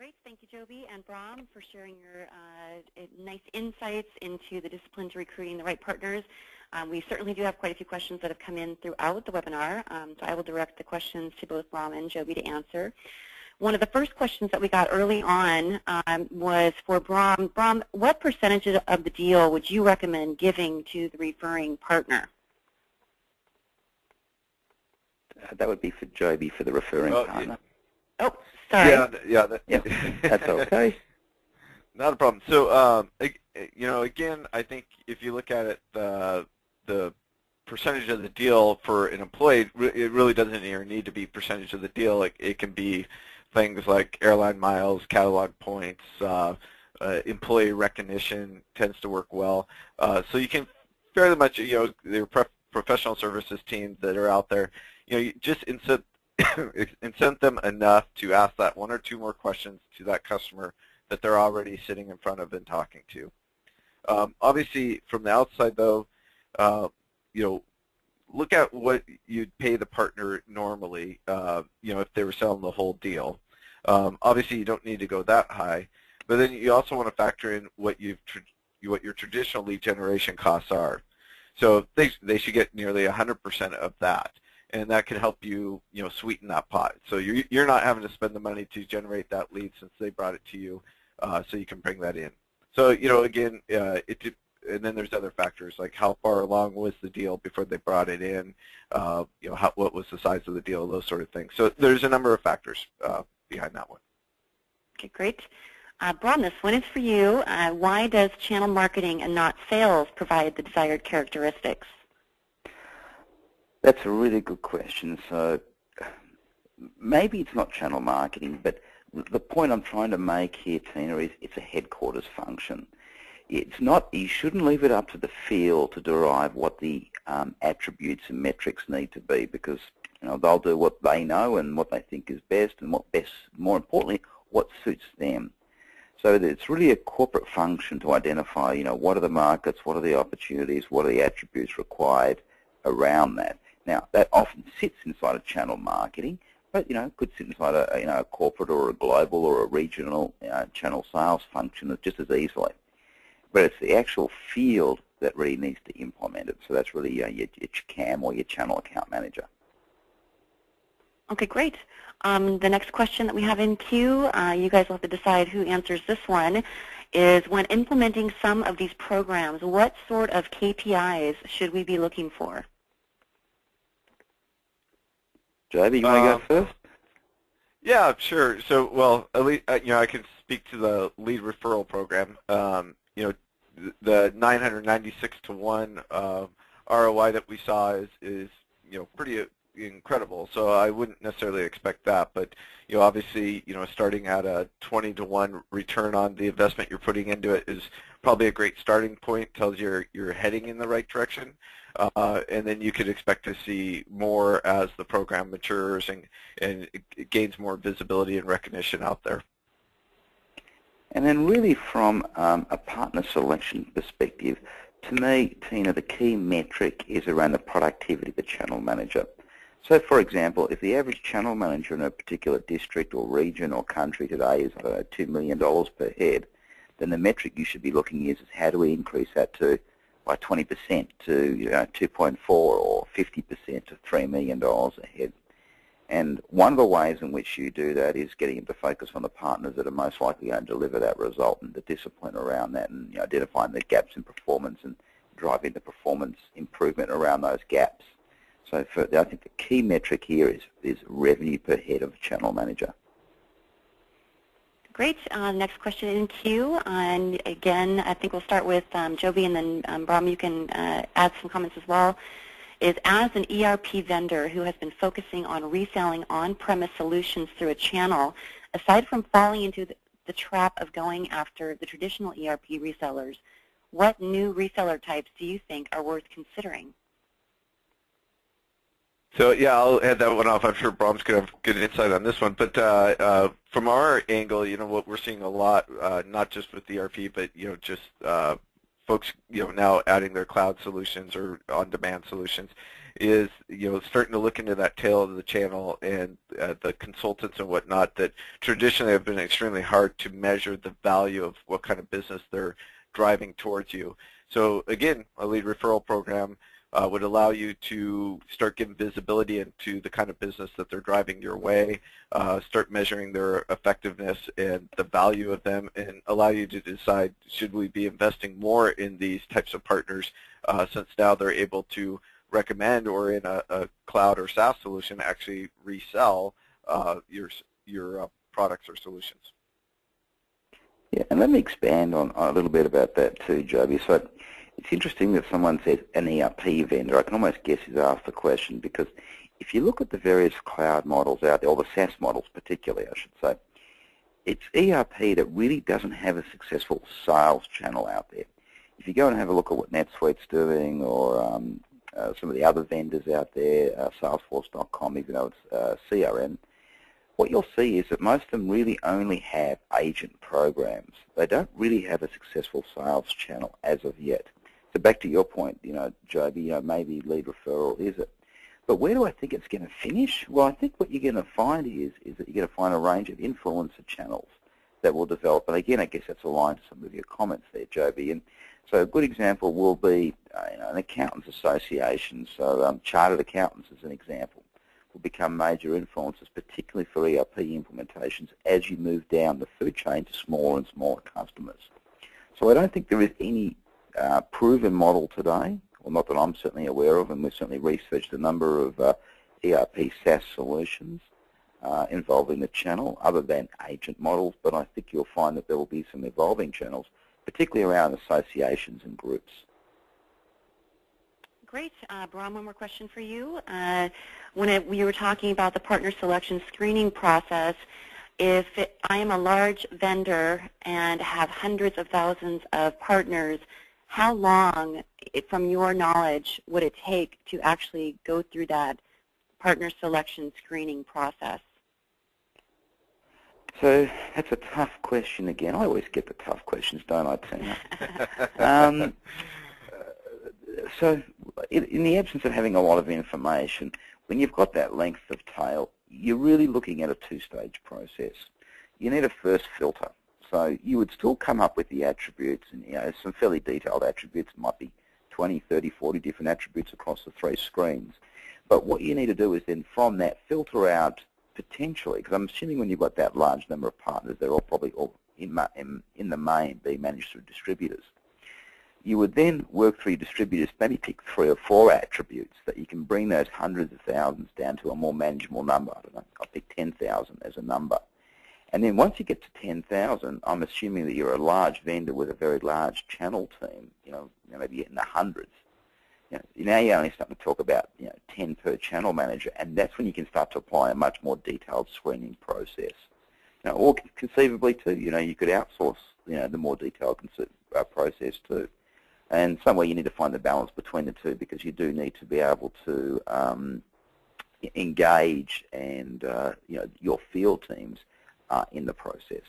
Great. Thank you, Joby and Braham, for sharing your nice insights into the discipline to recruiting the right partners. We certainly do have quite a few questions that have come in throughout the webinar, so I will direct the questions to both Braham and Joby to answer. One of the first questions that we got early on was for Braham. Braham, what percentage of the deal would you recommend giving to the referring partner? That would be for Joby, for the referring partner. Oh, sorry. Yeah, that's okay. Not a problem. So, you know, again, I think if you look at it, the percentage of the deal for an employee, it really doesn't even need to be percentage of the deal. It can be things like airline miles, catalog points, employee recognition tends to work well. So you can fairly much, you know, there are professional services teams that are out there, you know, you just incent them enough to ask that one or two more questions to that customer that they're already sitting in front of and talking to. Obviously, from the outside, though, you know, look at what you'd pay the partner normally, you know, if they were selling the whole deal. Obviously, you don't need to go that high, but then you also want to factor in what your traditional lead generation costs are. So they should get nearly 100% of that, and that can help you, you know, sweeten that pot. So you're not having to spend the money to generate that lead since they brought it to you, so you can bring that in. So, you know, again, and then there's other factors like how far along was the deal before they brought it in, you know, what was the size of the deal, those sort of things. So there's a number of factors behind that one. Okay, great. Braham, this one is for you. Why does channel marketing and not sales provide the desired characteristics? That's a really good question. So maybe it's not channel marketing, but the point I'm trying to make here, Tina, is it's a headquarters function. It's not, you shouldn't leave it up to the field to derive what the attributes and metrics need to be, because, you know, they'll do what they know and what they think is best, and what best, more importantly, what suits them. So it's really a corporate function to identify, you know, what are the markets, what are the opportunities, what are the attributes required around that. Now, that often sits inside of channel marketing, but, you know, could sit inside a, you know, a corporate or a global or a regional channel sales function just as easily. But it's the actual field that really needs to implement it. So that's really your CAM or your channel account manager. Okay, great. The next question that we have in queue, you guys will have to decide who answers this one, is when implementing some of these programs, what sort of KPIs should we be looking for? Joby, you want to go first? Yeah, sure. So, well, at least, you know, I can speak to the lead referral program. You know, the 996 to 1 ROI that we saw is you know, pretty incredible. So I wouldn't necessarily expect that, but you know, obviously, you know, starting at a 20 to 1 return on the investment you're putting into it is probably a great starting point. Tells you're heading in the right direction, and then you could expect to see more as the program matures and it gains more visibility and recognition out there. And then really from a partner selection perspective, to me, Tina, the key metric is around the productivity of the channel manager. So, for example, if the average channel manager in a particular district or region or country today is $2 million per head, then the metric you should be looking at is how do we increase that by 20% to 2.4 or 50% to $3 million a head. And one of the ways in which you do that is getting them to focus on the partners that are most likely going to deliver that result, and the discipline around that, and identifying the gaps in performance and driving the performance improvement around those gaps. So I think the key metric here is revenue per head of channel manager. Great. Next question in queue. And again, I think we'll start with Joby, and then Braham, you can add some comments as well. Is as an ERP vendor who has been focusing on reselling on-premise solutions through a channel, aside from falling into the trap of going after the traditional ERP resellers, what new reseller types do you think are worth considering? So yeah, I'll head that one off. I'm sure Braham's going to have good insight on this one. But from our angle, you know, what we're seeing a lot, not just with ERP, but you know, just folks, you know, now adding their cloud solutions or on-demand solutions, is, starting to look into that tail of the channel and the consultants and whatnot that traditionally have been extremely hard to measure the value of what kind of business they're driving towards you. So again, a lead referral program would allow you to start giving visibility into the kind of business that they're driving your way, start measuring their effectiveness and the value of them, and allow you to decide, should we be investing more in these types of partners, since now they're able to recommend, or in a cloud or SaaS solution, actually resell your products or solutions. Yeah, and let me expand on a little bit about that too, Joby. So it's interesting that someone says an ERP vendor. I can almost guess who's asked the question, because if you look at the various cloud models out there, or the SaaS models particularly, I should say, it's ERP that really doesn't have a successful sales channel out there. If you go and have a look at what NetSuite's doing, or some of the other vendors out there, Salesforce.com, even though it's CRM, what you'll see is that most of them really only have agent programs. They don't really have a successful sales channel as of yet. So back to your point, Joby, maybe lead referral is it. But where do I think it's going to finish? Well, I think what you're going to find is that you're going to find a range of influencer channels that will develop. And again, I guess that's aligned to some of your comments there, Joby. And so a good example will be an accountants association. So chartered accountants, as an example, will become major influencers, particularly for ERP implementations, as you move down the food chain to smaller and smaller customers. So I don't think there is any proven model today, or not that I'm certainly aware of, and we've certainly researched a number of ERP SaaS solutions involving the channel, other than agent models, but I think you'll find that there will be some evolving channels, particularly around associations and groups. Great. Braham, one more question for you. When we were talking about the partner selection screening process, if I am a large vendor and have hundreds of thousands of partners, how long, from your knowledge, would it take to actually go through that partner selection screening process? So that's a tough question again. I always get the tough questions, don't I, Tina? So in the absence of having a lot of information, when you've got that length of tail, you're really looking at a two-stage process. You need a first filter. So you would still come up with the attributes, and some fairly detailed attributes. It might be 20, 30, 40 different attributes across the 3 screens. But what you need to do is then from that filter out potentially, because I'm assuming when you've got that large number of partners, they're all probably all in the main being managed through distributors. You would then work through your distributors, maybe pick 3 or 4 attributes that you can bring those hundreds of thousands down to a more manageable number. I don't know, I'll pick 10,000 as a number. And then once you get to 10,000, I'm assuming that you're a large vendor with a very large channel team, maybe in the hundreds. Now you're only starting to talk about 10 per channel manager, and that's when you can start to apply a much more detailed screening process. Or conceivably too, you could outsource the more detailed process too. And somewhere you need to find the balance between the two, because you do need to be able to engage and your field teams in the process.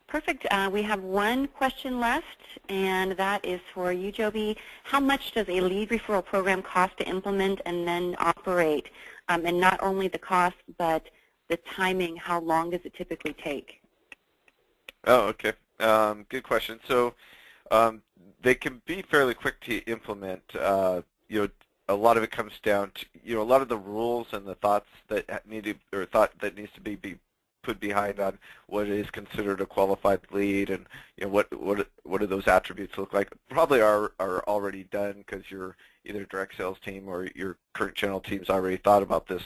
Perfect. We have one question left, and that is for you, Joby. How much does a lead referral program cost to implement and then operate? And not only the cost, but the timing. How long does it typically take? Oh, okay. Good question. So they can be fairly quick to implement. A lot of it comes down to a lot of the rules and the thoughts that needs to be put behind on what is considered a qualified lead, and what do those attributes look like. Probably are already done, because your either direct sales team or your current channel team's already thought about this.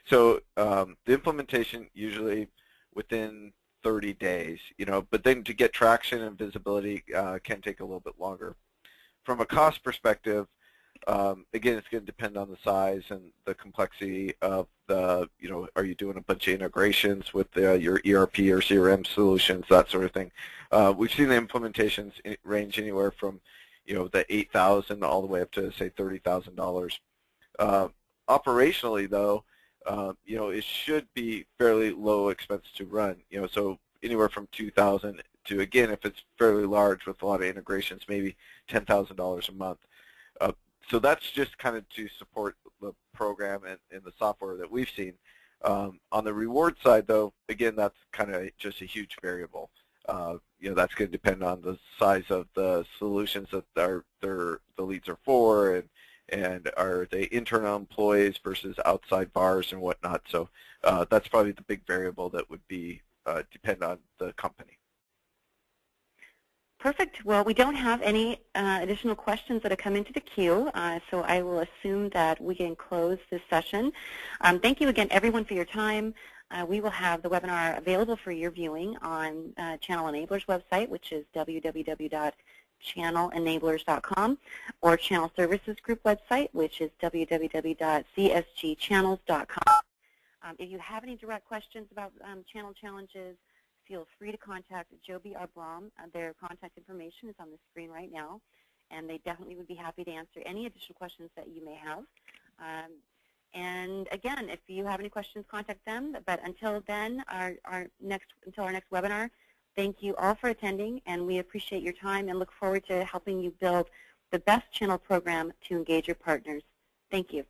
So the implementation usually within 30 days, but then to get traction and visibility can take a little bit longer. From a cost perspective, again, it's going to depend on the size and the complexity of the, are you doing a bunch of integrations with your ERP or CRM solutions, that sort of thing. We've seen the implementations range anywhere from, the $8,000 all the way up to, say, $30,000. Operationally, though, it should be fairly low expense to run. So anywhere from $2,000 to, again, if it's fairly large with a lot of integrations, maybe $10,000 a month. so that's just kind of to support the program and the software that we've seen. On the reward side, though, again, that's kind of just a huge variable. That's going to depend on the size of the solutions that the leads are for, and are they internal employees versus outside VARs and whatnot. So that's probably the big variable that would be depend on the company. Perfect. Well, we don't have any additional questions that have come into the queue, so I will assume that we can close this session. Thank you again, everyone, for your time. We will have the webinar available for your viewing on Channel Enablers website, which is www.channelenablers.com, or Channel Services Group website, which is www.csgchannels.com. If you have any direct questions about channel challenges, feel free to contact Joby or Braham. Their contact information is on the screen right now, and they definitely would be happy to answer any additional questions that you may have. And again, if you have any questions, contact them. But until then, until our next webinar, thank you all for attending, and we appreciate your time and look forward to helping you build the best channel program to engage your partners. Thank you.